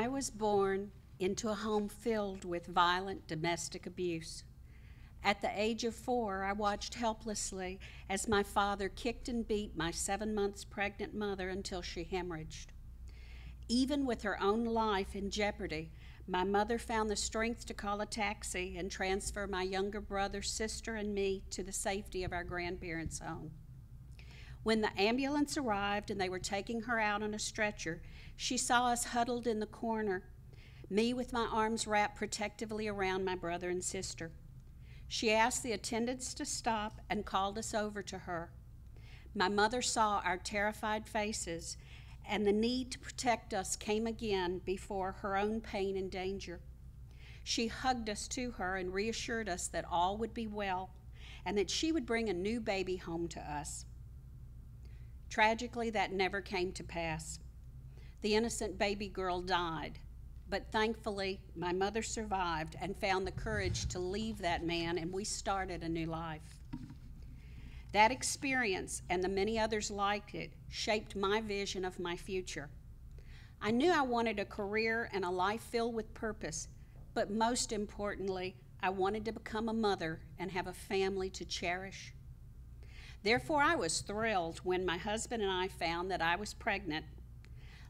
I was born into a home filled with violent domestic abuse. At the age of 4, I watched helplessly as my father kicked and beat my 7 months pregnant mother until she hemorrhaged. Even with her own life in jeopardy, my mother found the strength to call a taxi and transfer my younger brother, sister, and me to the safety of our grandparents' home. When the ambulance arrived and they were taking her out on a stretcher, she saw us huddled in the corner, me with my arms wrapped protectively around my brother and sister. She asked the attendants to stop and called us over to her. My mother saw our terrified faces, and the need to protect us came again before her own pain and danger. She hugged us to her and reassured us that all would be well and that she would bring a new baby home to us. Tragically, that never came to pass. The innocent baby girl died, but thankfully, my mother survived and found the courage to leave that man, and we started a new life. That experience and the many others like it shaped my vision of my future. I knew I wanted a career and a life filled with purpose, but most importantly, I wanted to become a mother and have a family to cherish. Therefore, I was thrilled when my husband and I found that I was pregnant.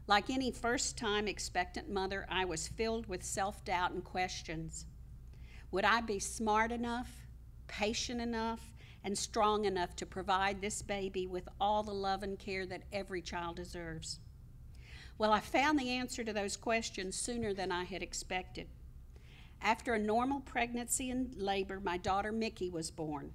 Like any first-time expectant mother, I was filled with self-doubt and questions. Would I be smart enough, patient enough, and strong enough to provide this baby with all the love and care that every child deserves? Well, I found the answer to those questions sooner than I had expected. After a normal pregnancy and labor, my daughter Mickey was born.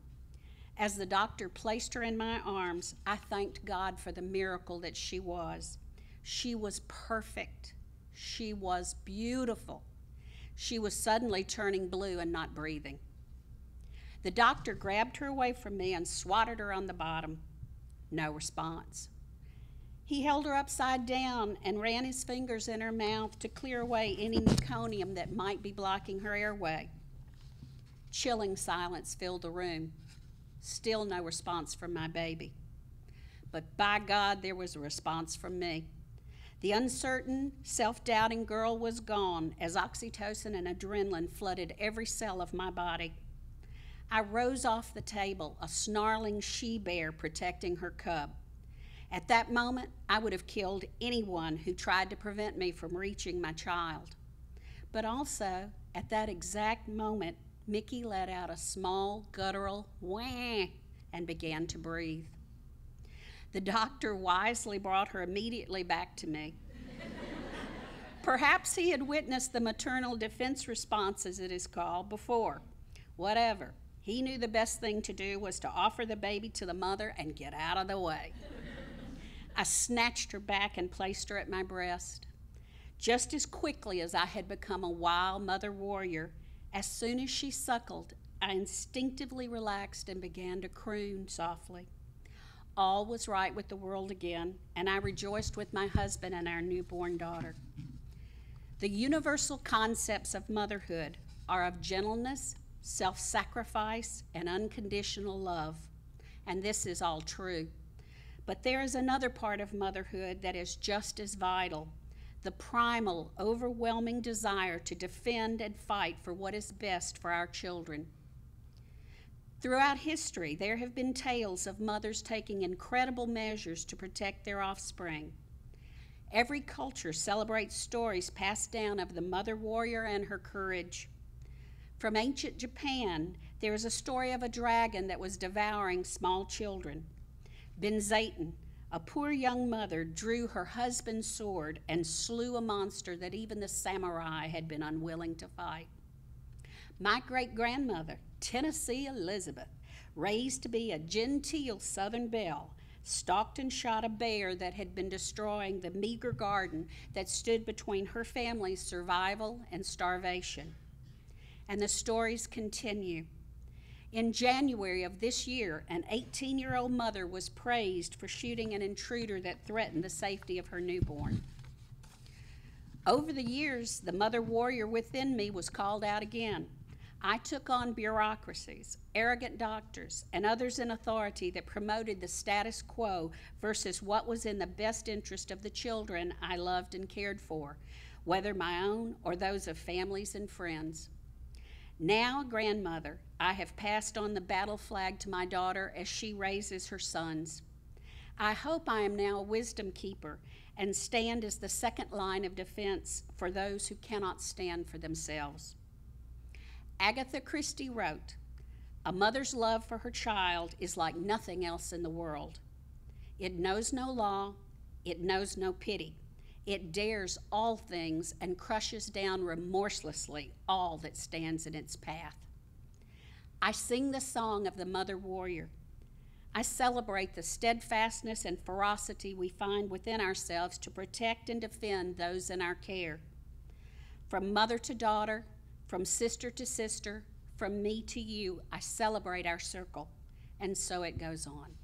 As the doctor placed her in my arms, I thanked God for the miracle that she was. She was perfect. She was beautiful. She was suddenly turning blue and not breathing. The doctor grabbed her away from me and swatted her on the bottom. No response. He held her upside down and ran his fingers in her mouth to clear away any meconium that might be blocking her airway. Chilling silence filled the room. Still no response from my baby. But by God, there was a response from me. The uncertain, self-doubting girl was gone as oxytocin and adrenaline flooded every cell of my body. I rose off the table, a snarling she-bear protecting her cub. At that moment, I would have killed anyone who tried to prevent me from reaching my child. But also, at that exact moment, Mickey let out a small, guttural wah and began to breathe. The doctor wisely brought her immediately back to me. Perhaps he had witnessed the maternal defense response, as it is called, before. Whatever. He knew the best thing to do was to offer the baby to the mother and get out of the way. I snatched her back and placed her at my breast. Just as quickly as I had become a wild mother warrior, as soon as she suckled, I instinctively relaxed and began to croon softly. All was right with the world again, and I rejoiced with my husband and our newborn daughter. The universal concepts of motherhood are of gentleness, self-sacrifice, and unconditional love, and this is all true. But there is another part of motherhood that is just as vital, the primal, overwhelming desire to defend and fight for what is best for our children. Throughout history, there have been tales of mothers taking incredible measures to protect their offspring. Every culture celebrates stories passed down of the mother warrior and her courage. From ancient Japan, there is a story of a dragon that was devouring small children. Benzaiten, a poor young mother, drew her husband's sword and slew a monster that even the samurai had been unwilling to fight. My great-grandmother, Tennessee Elizabeth, raised to be a genteel Southern belle, stalked and shot a bear that had been destroying the meager garden that stood between her family's survival and starvation. And the stories continue. In January of this year, an 18-year-old mother was praised for shooting an intruder that threatened the safety of her newborn. Over the years, the mother warrior within me was called out again. I took on bureaucracies, arrogant doctors, and others in authority that promoted the status quo versus what was in the best interest of the children I loved and cared for, whether my own or those of families and friends. Now a grandmother, I have passed on the battle flag to my daughter as she raises her sons. I hope I am now a wisdom keeper and stand as the second line of defense for those who cannot stand for themselves. Agatha Christie wrote, "A mother's love for her child is like nothing else in the world. It knows no law, it knows no pity. It dares all things and crushes down remorselessly all that stands in its path." I sing the song of the mother warrior. I celebrate the steadfastness and ferocity we find within ourselves to protect and defend those in our care. From mother to daughter, from sister to sister, from me to you, I celebrate our circle, and so it goes on.